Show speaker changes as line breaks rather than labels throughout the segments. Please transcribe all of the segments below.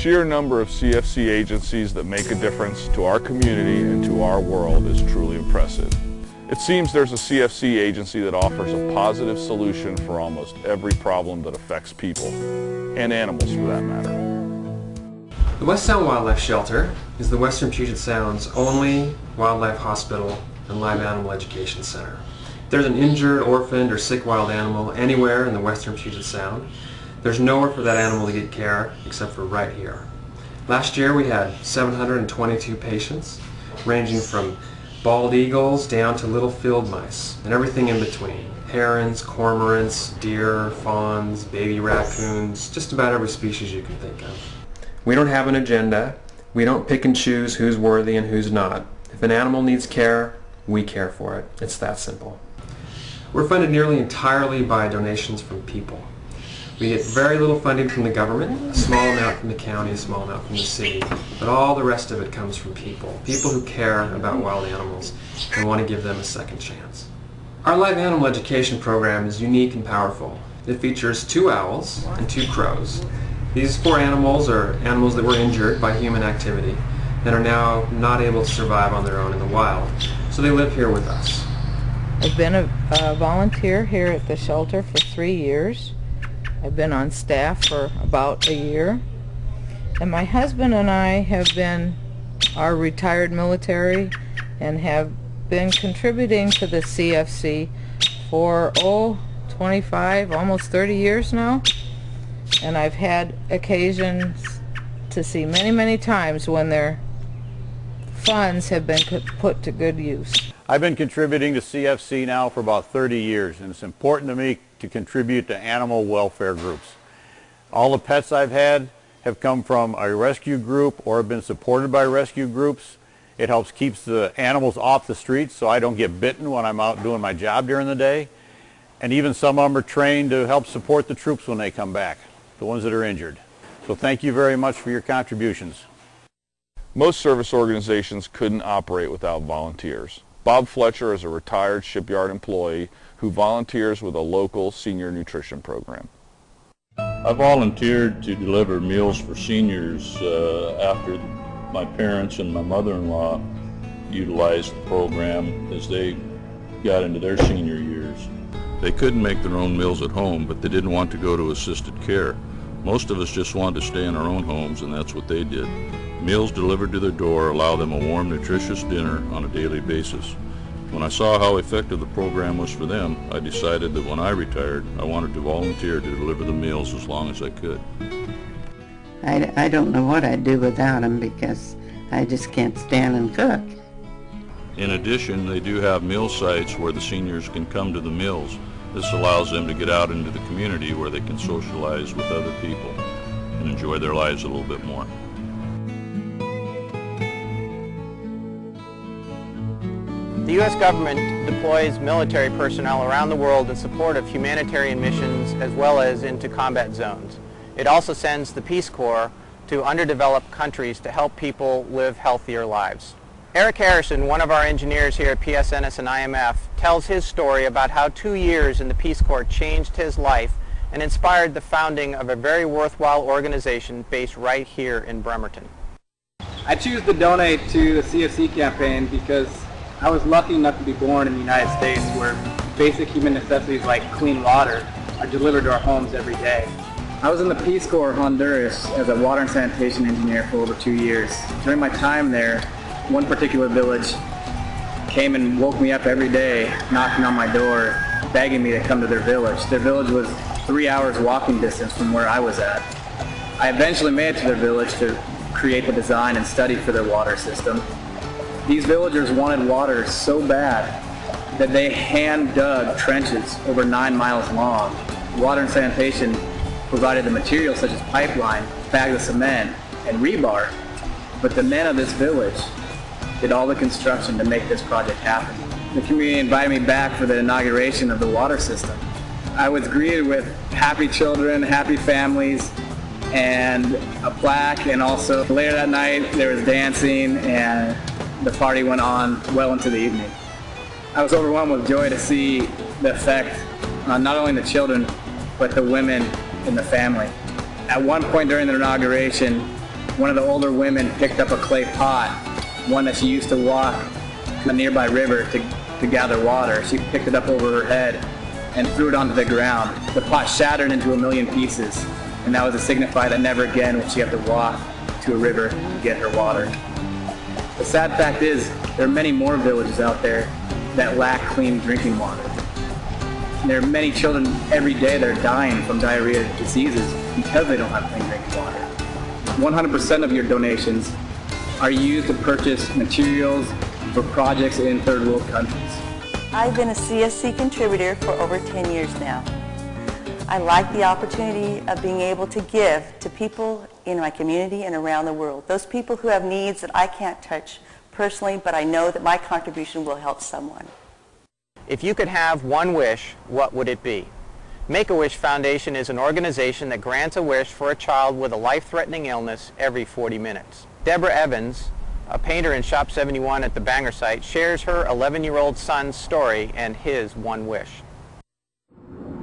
sheer number of CFC agencies that make a difference to our community and to our world is truly impressive. It seems there's a CFC agency that offers a positive solution for almost every problem that affects people, and animals for that matter.
The West Sound Wildlife Shelter is the Western Puget Sound's only wildlife hospital and live animal education center. If there's an injured, orphaned, or sick wild animal anywhere in the Western Puget Sound, there's nowhere for that animal to get care except for right here. Last year we had 722 patients, ranging from bald eagles down to little field mice and everything in between. Herons, cormorants, deer, fawns, baby raccoons, just about every species you can think of. We don't have an agenda. We don't pick and choose who's worthy and who's not. If an animal needs care, we care for it. It's that simple. We're funded nearly entirely by donations from people. We get very little funding from the government, a small amount from the county, a small amount from the city, but all the rest of it comes from people. People who care about wild animals and want to give them a second chance. Our live animal education program is unique and powerful. It features 2 owls and 2 crows. These 4 animals are animals that were injured by human activity and are now not able to survive on their own in the wild, so they live here with us.
I've been a volunteer here at the shelter for 3 years. I've been on staff for about a year, and my husband and I are retired military and have been contributing to the CFC for 25, almost 30 years now, and I've had occasions to see many times when their funds have been put to good use.
I've been contributing to CFC now for about 30 years, and it's important to me to contribute to animal welfare groups. All the pets I've had have come from a rescue group or have been supported by rescue groups. It helps keep the animals off the streets so I don't get bitten when I'm out doing my job during the day. And even some of them are trained to help support the troops when they come back, the ones that are injured. So thank you very much for your contributions.
Most service organizations couldn't operate without volunteers. Bob Fletcher is a retired shipyard employee who volunteers with a local senior nutrition program.
I volunteered to deliver meals for seniors after my parents and my mother-in-law utilized the program as they got into their senior years. They couldn't make their own meals at home, but they didn't want to go to assisted care. Most of us just wanted to stay in our own homes, and that's what they did. Meals delivered to their door allow them a warm, nutritious dinner on a daily basis. When I saw how effective the program was for them, I decided that when I retired, I wanted to volunteer to deliver the meals as long as I could.
I don't know what I'd do without them because I just can't stand and cook.
In addition, they do have meal sites where the seniors can come to the meals. This allows them to get out into the community where they can socialize with other people and enjoy their lives a little bit more.
The U.S. government deploys military personnel around the world in support of humanitarian missions as well as into combat zones. It also sends the Peace Corps to underdeveloped countries to help people live healthier lives. Eric Harrison, one of our engineers here at PSNS and IMF, tells his story about how 2 years in the Peace Corps changed his life and inspired the founding of a very worthwhile organization based right here in Bremerton.
I choose to donate to the CFC campaign because I was lucky enough to be born in the United States where basic human necessities like clean water are delivered to our homes every day. I was in the Peace Corps of Honduras as a water and sanitation engineer for over 2 years. During my time there, one particular village came and woke me up every day, knocking on my door, begging me to come to their village. Their village was 3 hours walking distance from where I was at. I eventually made it to their village to create the design and study for their water system. These villagers wanted water so bad that they hand dug trenches over 9 miles long. Water and sanitation provided the materials such as pipeline, bags of cement, and rebar, but the men of this village did all the construction to make this project happen. The community invited me back for the inauguration of the water system. I was greeted with happy children, happy families, and a plaque, and also later that night there was dancing and the party went on well into the evening. I was overwhelmed with joy to see the effect on not only the children, but the women in the family. At one point during the inauguration, one of the older women picked up a clay pot, one that she used to walk to a nearby river to gather water. She picked it up over her head and threw it onto the ground. The pot shattered into a million pieces, and that was to signify that never again would she have to walk to a river to get her water. The sad fact is, there are many more villages out there that lack clean drinking water. And there are many children every day that are dying from diarrhea diseases because they don't have clean drinking water. 100% of your donations are used to purchase materials for projects in third world countries.
I've been a CFC contributor for over 10 years now. I like the opportunity of being able to give to people in my community and around the world. Those people who have needs that I can't touch personally, but I know that my contribution will help someone.
If you could have one wish, what would it be? Make-A-Wish Foundation is an organization that grants a wish for a child with a life-threatening illness every 40 minutes. Deborah Evans, a painter in Shop 71 at the Bangor site, shares her 11-year-old son's story and his one wish.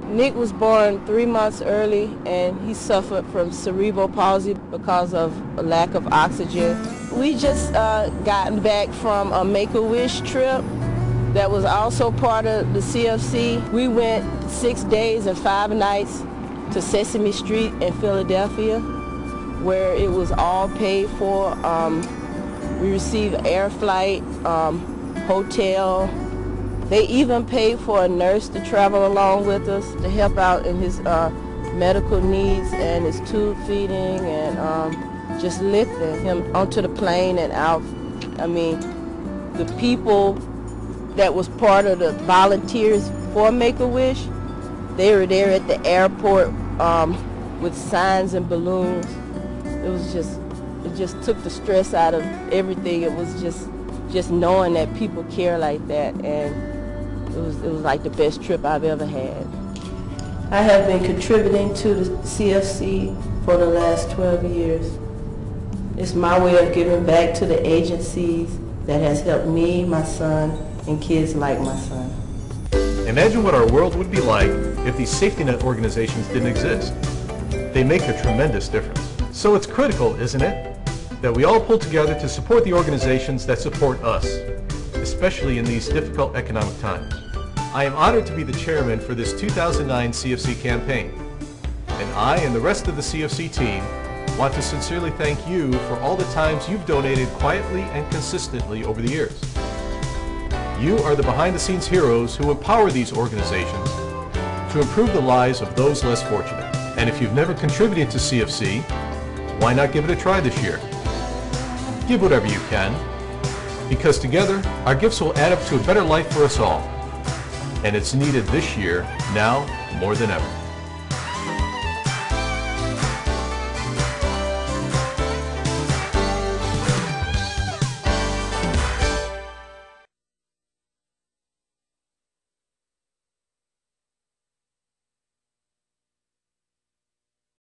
Nick was born 3 months early, and he suffered from cerebral palsy because of a lack of oxygen. We just gotten back from a Make-A-Wish trip that was also part of the CFC. We went 6 days and 5 nights to Sesame Street in Philadelphia, where it was all paid for. We received air flight, hotel. They even paid for a nurse to travel along with us to help out in his medical needs and his tube feeding and just lifting him onto the plane and out. I mean, the people that was part of the volunteers for Make-A-Wish, they were there at the airport with signs and balloons. It just took the stress out of everything. It was just knowing that people care like that, and it was like the best trip I've ever had. I have been contributing to the CFC for the last 12 years. It's my way of giving back to the agencies that has helped me, my son, and kids like my son.
Imagine what our world would be like if these safety net organizations didn't exist. They make a tremendous difference. So it's critical, isn't it, that we all pull together to support the organizations that support us, especially in these difficult economic times. I am honored to be the chairman for this 2009 CFC campaign, and I and the rest of the CFC team want to sincerely thank you for all the times you've donated quietly and consistently over the years. You are the behind-the-scenes heroes who empower these organizations to improve the lives of those less fortunate. And if you've never contributed to CFC, why not give it a try this year? Give whatever you can, because together our gifts will add up to a better life for us all. And it's needed this year, now more than ever.